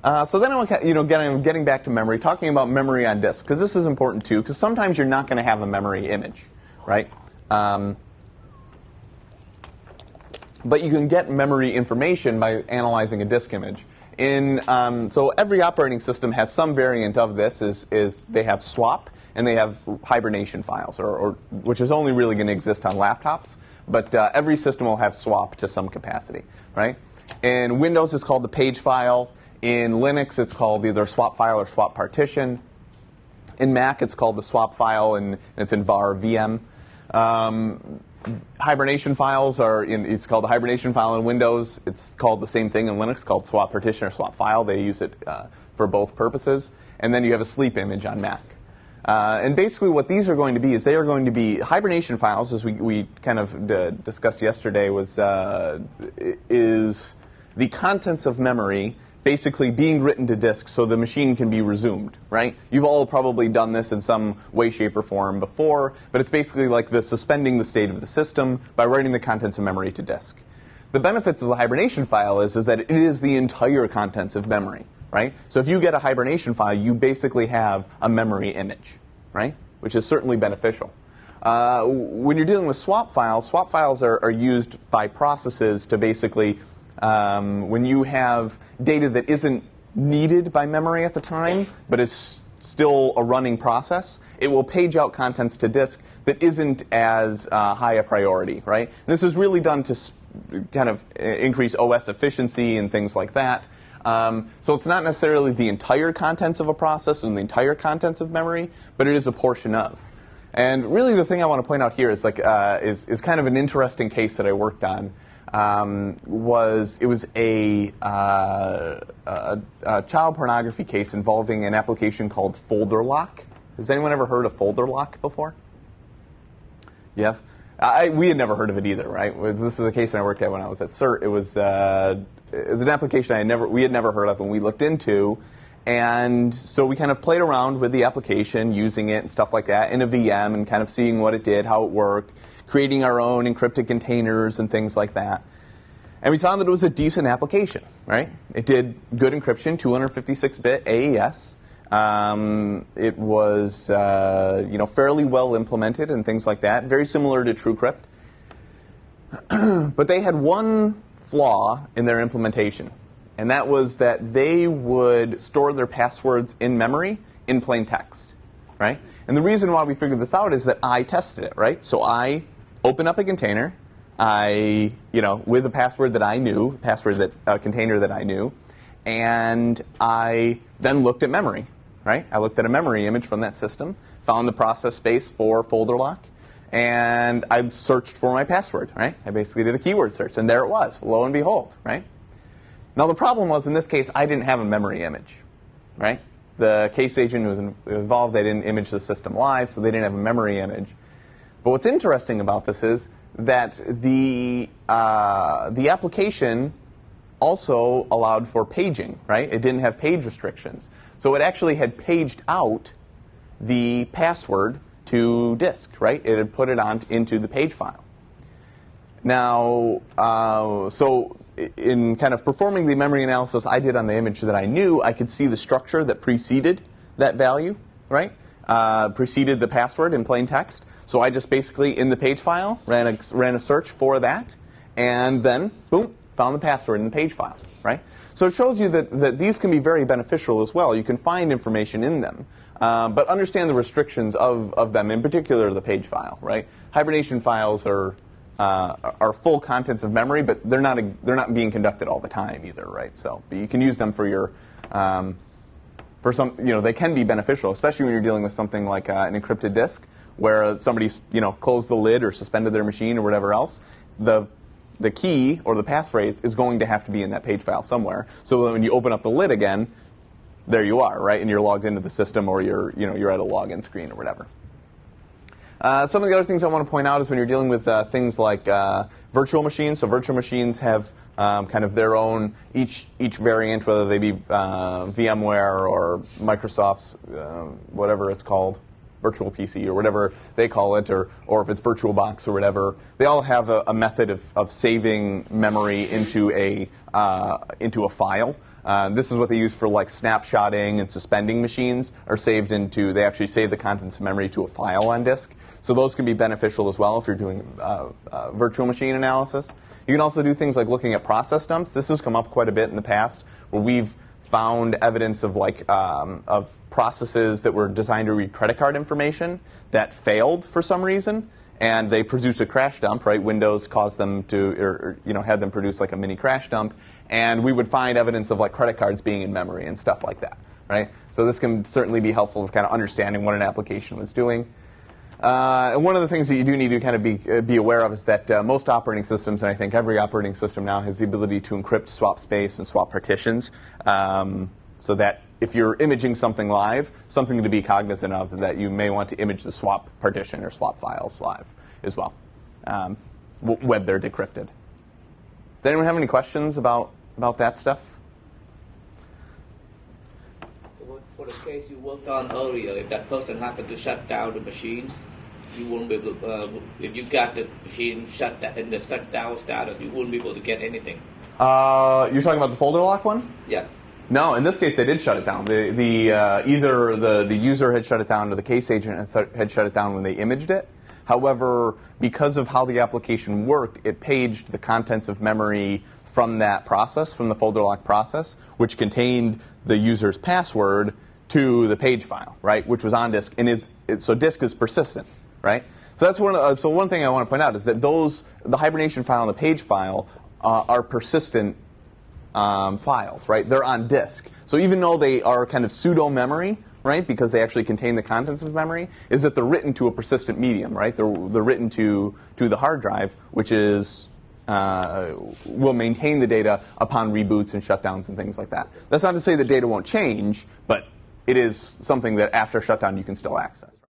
So then, getting back to memory, talking about memory on disk, because this is important too, because sometimes you're not going to have a memory image, right? But you can get memory information by analyzing a disk image. So every operating system has some variant of this. Is they have swap and they have hibernation files, or which is only really going to exist on laptops. But every system will have swap to some capacity, right? In Windows, it's called the page file. In Linux, it's called either swap file or swap partition. In Mac, it's called the swap file, and it's in var VM. Hibernation files it's called the hibernation file in Windows. It's called the same thing in Linux, called swap partition or swap file. They use it for both purposes. And then you have a sleep image on Mac. And basically what these are going to be is they are going to be hibernation files, as we kind of discussed yesterday, is the contents of memory basically being written to disk so the machine can be resumed, right? You've all probably done this in some way, shape, or form before, but it's basically like suspending the state of the system by writing the contents of memory to disk. The benefits of the hibernation file is that it is the entire contents of memory, right? So if you get a hibernation file, you basically have a memory image, right? Which is certainly beneficial. When you're dealing with swap files are used by processes to basically when you have data that isn't needed by memory at the time, but is still a running process, it will page out contents to disk that isn't as high a priority, right? And this is really done to kind of increase OS efficiency and things like that. So it's not necessarily the entire contents of a process and the entire contents of memory, but it is a portion of. And really the thing I want to point out here is is kind of an interesting case that I worked on. It was a child pornography case involving an application called folder lock. Has anyone ever heard of folder lock before? Yeah, we had never heard of it either, right? This is a case when I worked at when I was at CERT. It was an application we had never heard of and we looked into, and so we kind of played around with the application, using it and stuff like that in a VM and kind of seeing what it did, how it worked, creating our own encrypted containers and things like that. And we found that it was a decent application, right? It did good encryption, 256-bit AES. It was fairly well implemented and things like that, very similar to TrueCrypt. But they had one flaw in their implementation, and that was that they would store their passwords in memory in plain text, right? And the reason why we figured this out is that I tested it, right? So I open up a container, with a password that I knew, container that I knew, and I then looked at memory, right? I looked at a memory image from that system, found the process space for folder lock, and I searched for my password, right? I basically did a keyword search, and there it was, lo and behold, right? Now the problem was, in this case, I didn't have a memory image, right? The case agent who was involved, they didn't image the system live, so they didn't have a memory image. But what's interesting about this is that the application also allowed for paging, right? It didn't have page restrictions. So it actually had paged out the password to disk, right? It had put it into the page file. Now, so in kind of performing the memory analysis I did on the image that I knew, I could see the structure that preceded that value, right? Preceded the password in plain text. So I just basically, in the page file, ran a search for that, and then, boom, found the password in the page file, right? So it shows you that these can be very beneficial as well. You can find information in them, but understand the restrictions of them, in particular the page file, right? Hibernation files are full contents of memory, but they're not being conducted all the time either, right? So, but you can use them for your for some, they can be beneficial, especially when you're dealing with something like an encrypted disk, where somebody's, closed the lid or suspended their machine or whatever else. The key or the passphrase is going to have to be in that page file somewhere, so that when you open up the lid again, there you are, right? And you're logged into the system, or you're at a login screen or whatever. Some of the other things I want to point out is when you're dealing with things like virtual machines. So virtual machines have kind of their own, each variant, whether they be VMware or Microsoft's, whatever it's called, virtual PC or whatever they call it, or if it's VirtualBox or whatever. They all have a method of saving memory into a file. This is what they use for like snapshotting and suspending machines, are saved into, they actually save the contents of memory to a file on disk. So those can be beneficial as well if you're doing virtual machine analysis. You can also do things like looking at process dumps. This has come up quite a bit in the past, where we've found evidence of like of processes that were designed to read credit card information that failed for some reason, and they produced a crash dump. Right, Windows caused them to, or had them produce like a mini crash dump, and we would find evidence of like credit cards being in memory and stuff like that. Right, so this can certainly be helpful for kind of understanding what an application was doing. And one of the things that you do need to kind of be aware of is that most operating systems, and I think every operating system now, has the ability to encrypt swap space and swap partitions, so that if you're imaging something live, something to be cognizant of, that you may want to image the swap partition or swap files live as well, when they're decrypted. Does anyone have any questions about that stuff? For the case you worked on earlier, if that person happened to shut down the machine, you won't be able to, if you got the machine shut down in the shutdown status, you wouldn't be able to get anything. You're talking about the folder lock one? Yeah. No, in this case they did shut it down. Either the user had shut it down or the case agent had shut it down when they imaged it. However, because of how the application worked, it paged the contents of memory from that process, from the folder lock process, which contained the user's password, to the page file, right, which was on disk, and so disk is persistent, right? So that's one thing I want to point out is that the hibernation file and the page file are persistent files, right? They're on disk. So even though they are kind of pseudo memory, right, because they actually contain the contents of memory, is that they're written to a persistent medium, right? They're written to the hard drive, which is will maintain the data upon reboots and shutdowns and things like that. That's not to say that data won't change, but it is something that after shutdown you can still access.